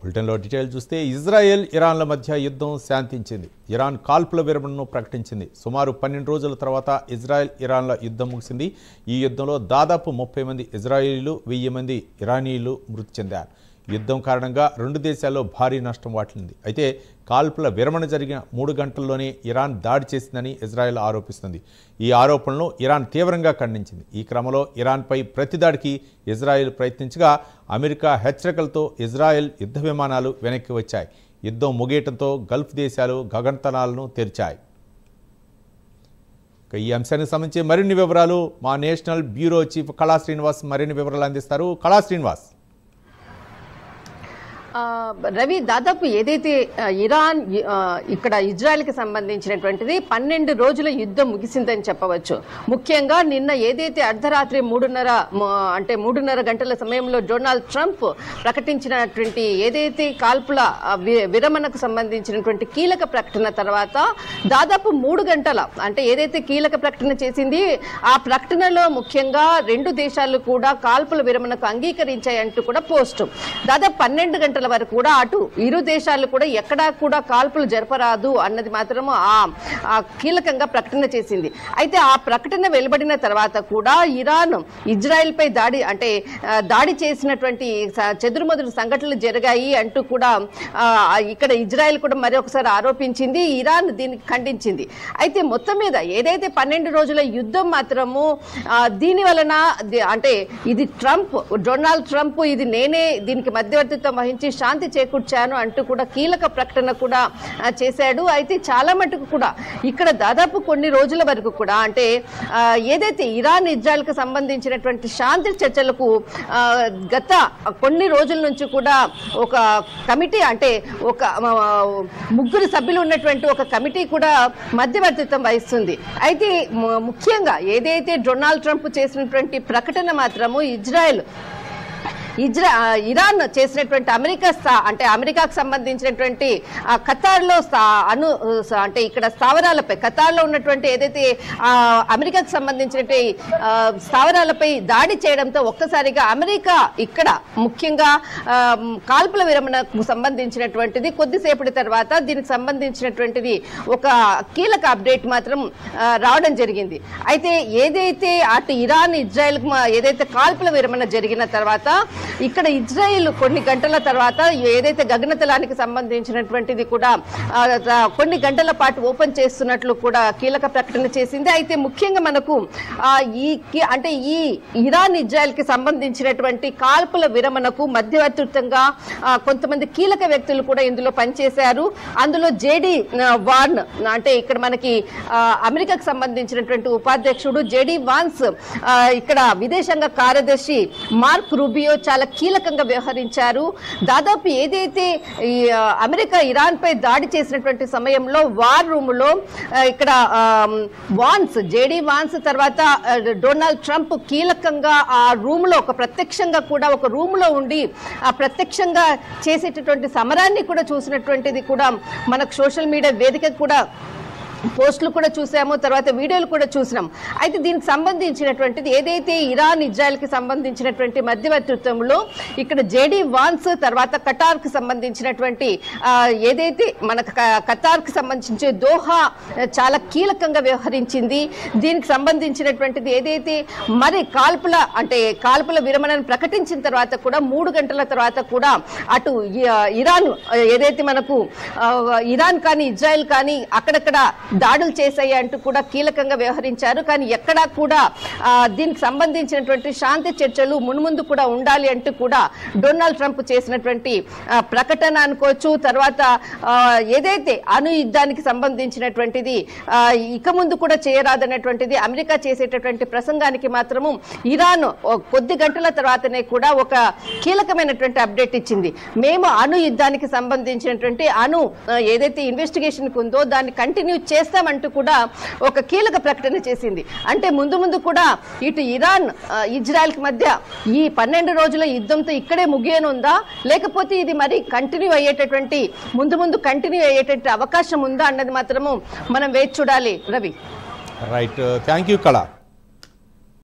బులెటిన్లో డీటెయిల్ చూస్తే ఇజ్రాయెల్ ఇరాన్ల మధ్య యుద్ధం శాంతించింది. ఇరాన్ కాల్పుల విరమణను ప్రకటించింది. సుమారు 12 రోజుల తర్వాత ఇజ్రాయెల్ ఇరాన్ల యుద్ధం ముగిసింది. ఈ యుద్ధంలో దాదాపు 30 మంది ఇజ్రాయేలీలు 1000 మంది ఇరానీయులు మృతి చెందారు. యుద్ధం కారణంగా రెండు దేశాల్లో భారీ నష్టం వాటిల్లింది. అయితే కాల్పుల విరమణ జరిగిన 3 గంటల్లోనే ఇరాన్ దాడి చేసిందని ఇజ్రాయెల్ ఆరోపిస్తుంది. ఈ ఆరోపణలను ఇరాన్ తీవ్రంగా ఖండించింది. ఈ క్రమంలో ఇరాన్పై ప్రతిదాడికి ఇజ్రాయెల్ ప్రయత్నించగా అమెరికా హెచ్చరికలతో ఇజ్రాయెల్ యుద్ధ విమానాలు వెనక్కి వచ్చాయి. యుద్ధం ముగియటంతో గల్ఫ్ దేశాలు గగనతలాలను తెరిచాయి. ఈ అంశానికి సంబంధించి మరిన్ని వివరాలు మా నేషనల్ బ్యూరో చీఫ్ కళా శ్రీనివాస్ మరిన్ని వివరాలు అందిస్తారు. కళా శ్రీనివాస్. రవి, దాదాపు ఏదైతే ఇరాన్ ఇక్కడ ఇజ్రాయెల్కి సంబంధించినటువంటిది 12 రోజుల యుద్ధం ముగిసిందని చెప్పవచ్చు. ముఖ్యంగా నిన్న ఏదైతే అర్ధరాత్రి 3:30 గంటల సమయంలో డొనాల్డ్ ట్రంప్ ప్రకటించినటువంటి ఏదైతే కాల్పుల విరమణకు సంబంధించినటువంటి కీలక ప్రకటన తర్వాత దాదాపు 3 గంటల అంటే ఏదైతే కీలక ప్రకటన చేసింది ఆ ప్రకటనలో ముఖ్యంగా రెండు దేశాలు కూడా కాల్పుల విరమణకు అంగీకరించాయంటూ కూడా పోస్ట్ దాదాపు 12 గంటల వరకు కూడా అటు ఇరు దేశాలు కూడా ఎక్కడా కూడా కాల్పులు జరపరాదు అన్నది మాత్రం ఆ కీలకంగా ప్రకటన చేసింది. అయితే ఆ ప్రకటన వెలువడిన తర్వాత కూడా ఇరాన్ ఇజ్రాయెల్ పై దాడి చేసినటువంటి చెదురుమదురు సంఘటనలు జరిగాయి అంటూ కూడా ఇక్కడ ఇజ్రాయెల్ కూడా మరొకసారి ఆరోపించింది. ఇరాన్ దీనికి ఖండించింది. అయితే మొత్తం మీద ఏదైతే 12 రోజుల యుద్ధం మాత్రము దీని వలన అంటే ఇది డొనాల్డ్ ట్రంప్ ఇది నేనే దీనికి మధ్యవర్తిత్వం వహించి శాంతి చేకూర్చాను అంటూ కూడా కీలక ప్రకటన కూడా చేశాడు. అయితే చాలా మటుకు కూడా ఇక్కడ దాదాపు కొన్ని రోజుల వరకు కూడా అంటే ఏదైతే ఇరాన్ ఇజ్రాయెల్కి సంబంధించినటువంటి శాంతి చర్చలకు గత కొన్ని రోజుల నుంచి కూడా ఒక కమిటీ అంటే ఒక 3 సభ్యులు ఉన్నటువంటి ఒక కమిటీ కూడా మధ్యవర్తిత్వం వహిస్తుంది. అయితే ముఖ్యంగా ఏదైతే డొనాల్డ్ ట్రంప్ చేసినటువంటి ప్రకటన మాత్రము ఇరాన్ చేసినటువంటి అమెరికాకు సంబంధించినటువంటి ఖతార్లో అంటే ఇక్కడ స్థావరాలపై ఖతార్లో ఉన్నటువంటి ఏదైతే అమెరికాకు సంబంధించినటువంటి స్థావరాలపై దాడి చేయడంతో ఒక్కసారిగా అమెరికా ఇక్కడ ముఖ్యంగా కాల్పుల విరమణకు సంబంధించినటువంటిది కొద్దిసేపటి తర్వాత దీనికి సంబంధించినటువంటిది ఒక కీలక అప్డేట్ మాత్రం రావడం జరిగింది. అయితే ఏదైతే అటు ఇరాన్ ఇజ్రాయెల్ ఏదైతే కాల్పుల విరమణ జరిగిన తర్వాత ఇక్కడ ఇజ్రాయెల్ కొన్ని గంటల తర్వాత ఏదైతే గగనతలానికి సంబంధించినటువంటిది కూడా కొన్ని గంటల పాటు ఓపెన్ చేస్తున్నట్లు కూడా కీలక ప్రకటన చేసింది. అయితే ముఖ్యంగా మనకు ఈ ఇరాన్ ఇజ్రాయెల్ కి సంబంధించినటువంటి కాల్పుల విరమణకు మధ్యవర్తిత్వంగా కొంతమంది కీలక వ్యక్తులు కూడా ఇందులో పనిచేశారు. అందులో జేడీ వాన్ అంటే ఇక్కడ మనకి అమెరికాకు సంబంధించినటువంటి ఉపాధ్యక్షుడు జేడీ వాన్స్, ఇక్కడ విదేశాంగ కార్యదర్శి మార్క్ రూబియో చాలా కీలకంగా వ్యవహరించారు. దాదాపు ఏదైతే అమెరికా ఇరాన్ పై దాడి చేసినటువంటి సమయంలో వార్ రూమ్ లో ఇక్కడ జేడీ వాన్స్ తర్వాత డొనాల్డ్ ట్రంప్ కీలకంగా ఆ రూమ్ లో ప్రత్యక్షంగా కూడా ఒక రూమ్ లో ఉండి ప్రత్యక్షంగా చేసేటటువంటి సమరాన్ని కూడా చూసినటువంటిది కూడా మనకు సోషల్ మీడియా వేదిక కూడా పోస్టులు కూడా చూసాము, తర్వాత వీడియోలు కూడా చూసినాం. అయితే దీనికి సంబంధించినటువంటిది ఏదైతే ఇరాన్ ఇజ్రాయెల్ కి సంబంధించినటువంటి మధ్యవర్తిత్వంలో ఇక్కడ జేడీ వాన్స్ తర్వాత ఖతార్ కి సంబంధించినటువంటి ఏదైతే మన ఖతార్ కి సంబంధించి దోహా చాలా కీలకంగా వ్యవహరించింది. దీనికి సంబంధించినటువంటిది ఏదైతే మరి కాల్పుల విరమణను ప్రకటించిన తర్వాత కూడా 3 గంటల తర్వాత కూడా అటు ఇరాన్ ఏదైతే మనకు ఇరాన్ కానీ ఇజ్రాయెల్ కానీ అక్కడక్కడ దాడులు చేశాయి అంటూ కూడా కీలకంగా వ్యవహరించారు. కానీ ఎక్కడా కూడా దీనికి సంబంధించినటువంటి శాంతి చర్చలు మున్ముందు కూడా ఉండాలి అంటూ కూడా డొనాల్డ్ ట్రంప్ చేసినటువంటి ప్రకటన అనుకోవచ్చు. తర్వాత ఏదైతే అణు యుద్ధానికి సంబంధించినటువంటిది ఇక ముందు కూడా చేయరాదన్నటువంటిది అమెరికా చేసేటటువంటి ప్రసంగానికి మాత్రము ఇరాన్ కొద్ది గంటల తర్వాతనే కూడా ఒక కీలకమైనటువంటి అప్డేట్ ఇచ్చింది. మేము అణు యుద్ధానికి సంబంధించినటువంటి ఏదైతే ఇన్వెస్టిగేషన్ ఉందో దాన్ని కంటిన్యూ చేస్తామంటూ కూడా ఒక కీలక ప్రకటన చేసింది. అంటే ముందు కూడా ఇటు ఇరాన్ ఇజ్రాయెల్ కి మధ్య ఈ 12 రోజుల యుద్ధంతో ఇక్కడే ముగియనుందా, లేకపోతే ఇది మరి కంటిన్యూ అయ్యేటటువంటి ముందు కంటిన్యూ అయ్యేటటువంటి అవకాశం ఉందా అన్నది మాత్రము మనం వేచి చూడాలి. రవి, రైట్, థ్యాంక్ యూ కళ.